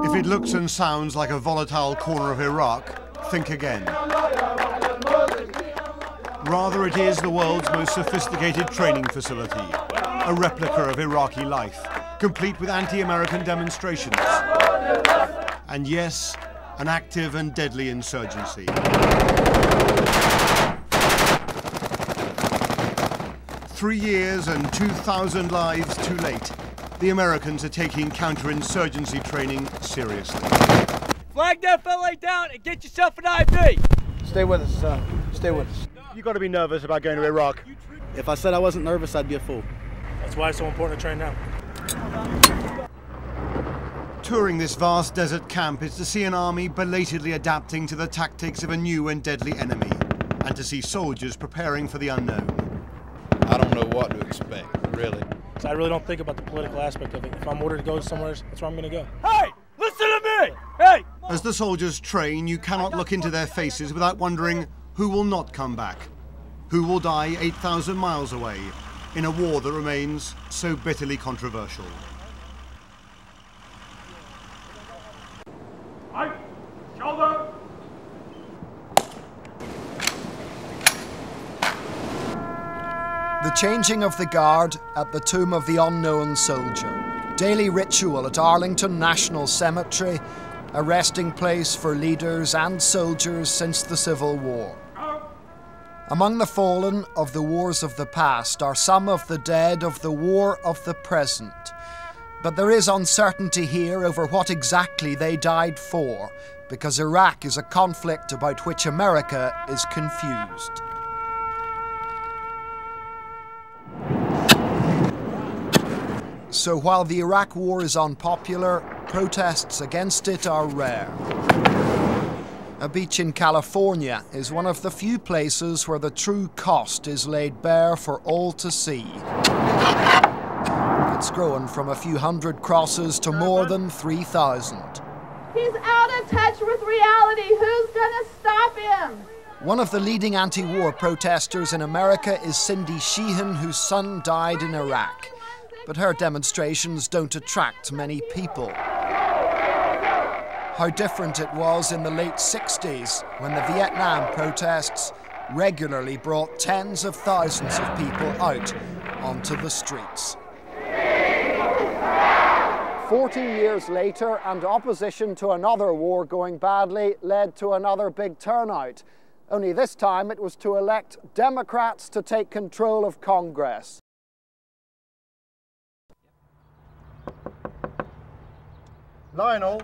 If it looks and sounds like a volatile corner of Iraq, think again. Rather, it is the world's most sophisticated training facility, a replica of Iraqi life, complete with anti-American demonstrations. And yes, an active and deadly insurgency. 3 years and 2,000 lives too late, the Americans are taking counterinsurgency training seriously. Flag that fella down and get yourself an IV. Stay with us, stay with us. You've got to be nervous about going to Iraq. If I said I wasn't nervous, I'd be a fool. That's why it's so important to train now. Touring this vast desert camp is to see an army belatedly adapting to the tactics of a new and deadly enemy, and to see soldiers preparing for the unknown. I don't know what to expect, really. So I really don't think about the political aspect of it. If I'm ordered to go somewhere, that's where I'm going to go. Hey, listen to me! Hey! As the soldiers train, you cannot look into their faces without wondering who will not come back, who will die 8,000 miles away in a war that remains so bitterly controversial. Shoulder! The changing of the guard at the tomb of the unknown soldier. Daily ritual at Arlington National Cemetery, a resting place for leaders and soldiers since the Civil War. Among the fallen of the wars of the past are some of the dead of the war of the present. But there is uncertainty here over what exactly they died for, because Iraq is a conflict about which America is confused. So while the Iraq War is unpopular, protests against it are rare. A beach in California is one of the few places where the true cost is laid bare for all to see. It's grown from a few hundred crosses to more than 3,000. He's out of touch with reality. Who's gonna stop him? One of the leading anti-war protesters in America is Cindy Sheehan, whose son died in Iraq. But her demonstrations don't attract many people. How different it was in the late 60s, when the Vietnam protests regularly brought tens of thousands of people out onto the streets. 40 years later, and opposition to another war going badly led to another big turnout. Only this time it was to elect Democrats to take control of Congress. Lionel,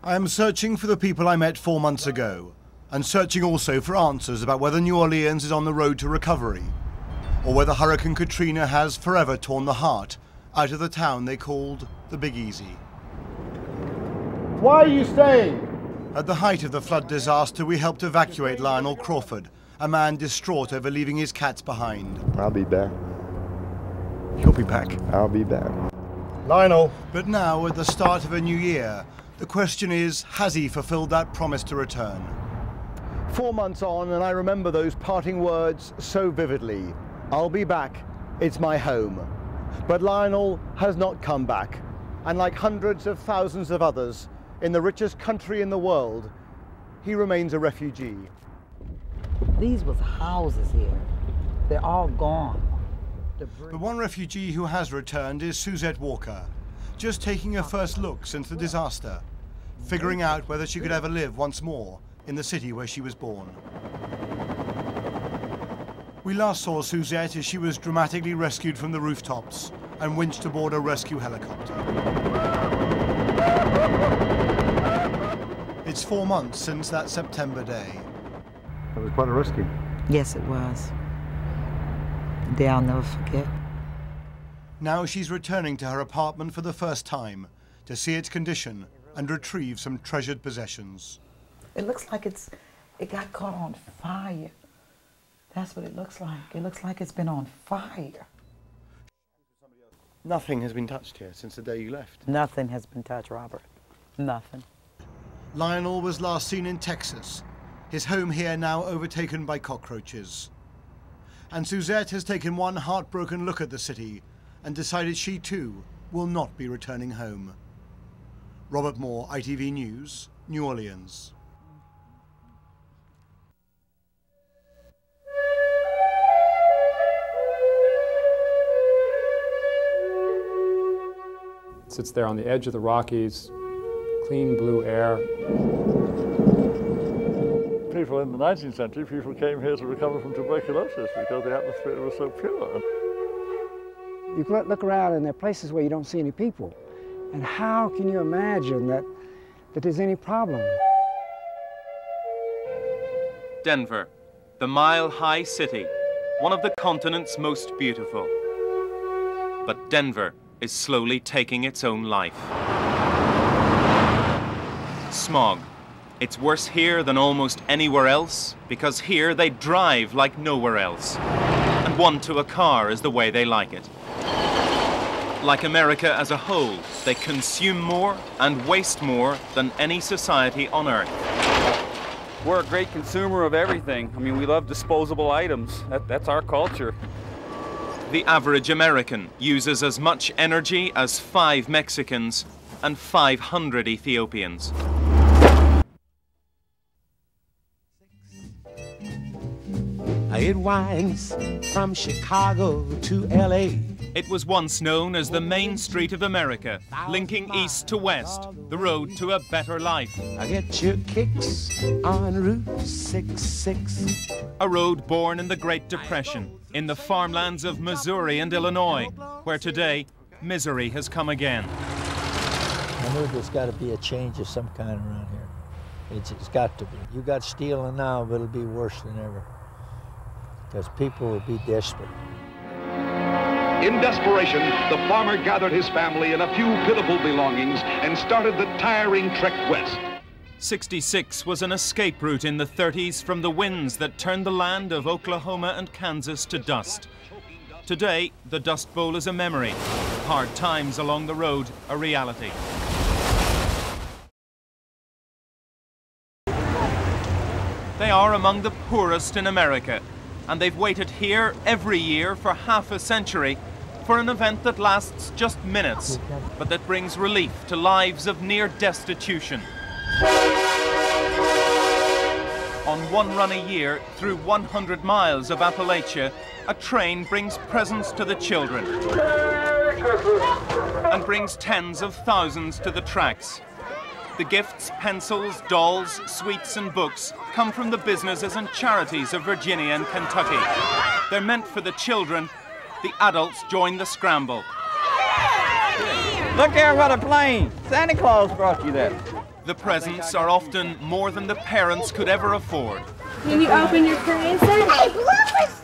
I am searching for the people I met 4 months ago, and searching also for answers about whether New Orleans is on the road to recovery, or whether Hurricane Katrina has forever torn the heart out of the town they called the Big Easy. Why are you staying? At the height of the flood disaster, we helped evacuate Lionel Crawford, a man distraught over leaving his cats behind. I'll be back. You'll be back. I'll be back. Lionel. But now, at the start of a new year, the question is, has he fulfilled that promise to return? 4 months on, and I remember those parting words so vividly. I'll be back. It's my home. But Lionel has not come back. And like hundreds of thousands of others in the richest country in the world, he remains a refugee. These was houses here. They're all gone. But one refugee who has returned is Suzette Walker, just taking her first look since the disaster, figuring out whether she could ever live once more in the city where she was born. We last saw Suzette as she was dramatically rescued from the rooftops and winched aboard a rescue helicopter. It's 4 months since that September day. That was quite a rescue. Yes, it was. A day I'll never forget. Now she's returning to her apartment for the first time to see its condition and retrieve some treasured possessions. It looks like it got caught on fire. That's what it looks like. It looks like it's been on fire. Nothing has been touched here since the day you left. Nothing has been touched, Robert. Nothing. Lionel was last seen in Texas, his home here now overtaken by cockroaches. and Suzette has taken one heartbroken look at the city and decided she too will not be returning home. Robert Moore, ITV News, New Orleans. It sits there on the edge of the Rockies, clean blue air. People in the 19th century, people came here to recover from tuberculosis because the atmosphere was so pure. You look around and there are places where you don't see any people. And how can you imagine that there's any problem? Denver, the mile-high city, one of the continent's most beautiful. But Denver is slowly taking its own life. Smog. It's worse here than almost anywhere else because here they drive like nowhere else. And one to a car is the way they like it. Like America as a whole, they consume more and waste more than any society on earth. We're a great consumer of everything. I mean, we love disposable items. That's our culture. The average American uses as much energy as 5 Mexicans and 500 Ethiopians. It winds from Chicago to L.A. It was once known as the Main Street of America, linking east to west, the road to a better life. I get your kicks on Route 66. A road born in the Great Depression, in the farmlands of Missouri and Illinois, where today misery has come again. I know there's got to be a change of some kind around here. It's got to be. You got stealing now, but it'll be worse than ever. Because people will be desperate. In desperation, the farmer gathered his family and a few pitiful belongings and started the tiring trek west. 66 was an escape route in the 30s from the winds that turned the land of Oklahoma and Kansas to dust. Today, the Dust Bowl is a memory. Hard times along the road, a reality. They are among the poorest in America, and they've waited here every year for half a century for an event that lasts just minutes, but that brings relief to lives of near destitution. On one run a year through 100 miles of Appalachia, a train brings presents to the children and brings tens of thousands to the tracks. The gifts, pencils, dolls, sweets and books come from the businesses and charities of Virginia and Kentucky. They're meant for the children. The adults join the scramble. Look there, what a plane! Santa Claus brought you that. The presents are often more than the parents could ever afford. Can you open your present?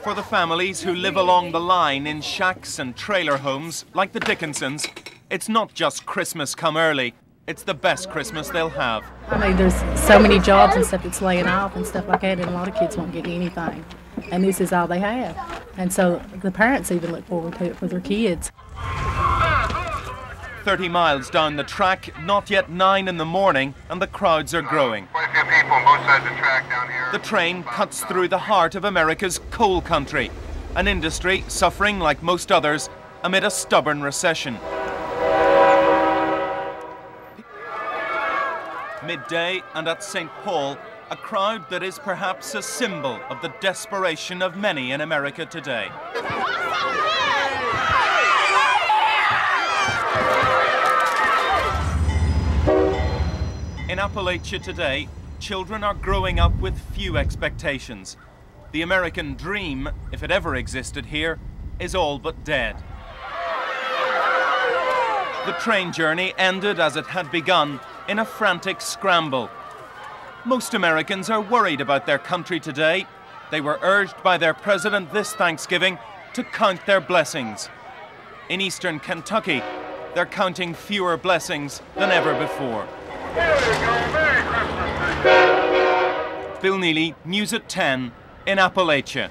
For the families who live along the line in shacks and trailer homes, like the Dickinsons, it's not just Christmas come early. It's the best Christmas they'll have. I mean, there's so many jobs and stuff that's laying off and stuff like that, and a lot of kids won't get anything. And this is all they have. And so the parents even look forward to it for their kids. 30 miles down the track, not yet 9 in the morning, and the crowds are growing. Quite a few people on both sides of the track down here. The train cuts through the heart of America's coal country, an industry suffering, like most others, amid a stubborn recession. Midday and at St. Paul, a crowd that is perhaps a symbol of the desperation of many in America today. In Appalachia today, children are growing up with few expectations. The American dream, if it ever existed here, is all but dead. The train journey ended as it had begun, in a frantic scramble. Most Americans are worried about their country today. They were urged by their president this Thanksgiving to count their blessings. In eastern Kentucky, they're counting fewer blessings than ever before. Bill Neely, News at 10 in Appalachia.